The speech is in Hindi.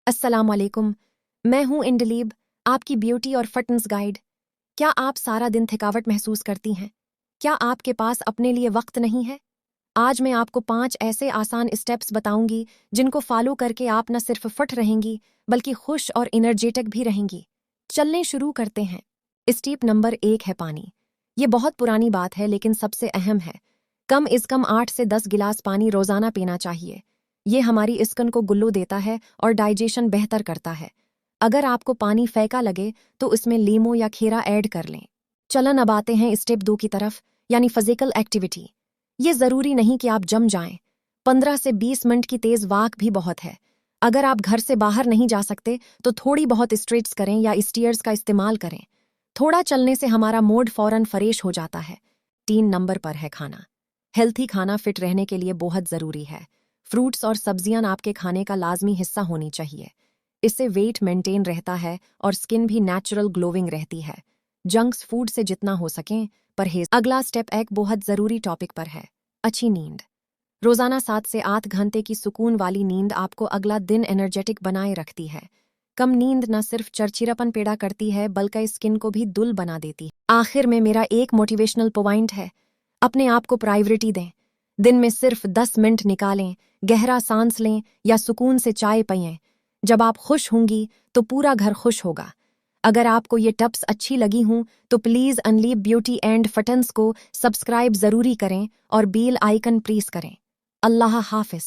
अस्सलाम वालेकुम। मैं हूँ इंडलीब, आपकी ब्यूटी और फिटनेस गाइड। क्या आप सारा दिन थकावट महसूस करती हैं? क्या आपके पास अपने लिए वक्त नहीं है? आज मैं आपको 5 ऐसे आसान स्टेप्स बताऊंगी जिनको फॉलो करके आप न सिर्फ फिट रहेंगी बल्कि खुश और एनर्जेटिक भी रहेंगी। चलने शुरू करते हैं। स्टेप नंबर 1 है पानी। ये बहुत पुरानी बात है लेकिन सबसे अहम है। कम से कम 8 से 10 गिलास पानी रोजाना पीना चाहिए। ये हमारी स्किन को ग्लो देता है और डाइजेशन बेहतर करता है। अगर आपको पानी फैका लगे तो इसमें लीमू या खीरा ऐड कर लें। चलन अब आते हैं स्टेप 2 की तरफ, यानी फिजिकल एक्टिविटी। ये जरूरी नहीं कि आप जम जाएं। 15 से 20 मिनट की तेज वॉक भी बहुत है। अगर आप घर से बाहर नहीं जा सकते तो थोड़ी बहुत स्ट्रेट्स करें या स्टीयर्स का इस्तेमाल करें। थोड़ा चलने से हमारा मूड फौरन फ्रेश हो जाता है। 3 नंबर पर है खाना। हेल्थी खाना फिट रहने के लिए बहुत जरूरी है। फ्रूट्स और सब्जियां आपके खाने का लाजमी हिस्सा होनी चाहिए। इससे वेट मेंटेन रहता है और स्किन भी नेचुरल ग्लोइंग रहती है। जंक्स फूड से जितना हो सकें परहेज। अगला स्टेप एक बहुत ज़रूरी टॉपिक पर है, अच्छी नींद। रोज़ाना 7 से 8 घंटे की सुकून वाली नींद आपको अगला दिन एनर्जेटिक बनाए रखती है। कम नींद न सिर्फ चिड़चिड़ापन पैदा करती है बल्कि स्किन को भी दुल बना देती है। आखिर में मेरा एक मोटिवेशनल पॉइंट है, अपने आप को प्रायोरिटी दें। दिन में सिर्फ 10 मिनट निकालें, गहरा सांस लें या सुकून से चाय पिएं। जब आप खुश होंगी तो पूरा घर खुश होगा। अगर आपको ये टिप्स अच्छी लगी हों तो प्लीज़ अनलीब ब्यूटी एंड फिटनेस को सब्सक्राइब ज़रूरी करें और बेल आइकन प्रेस करें। अल्लाह हाफिज़।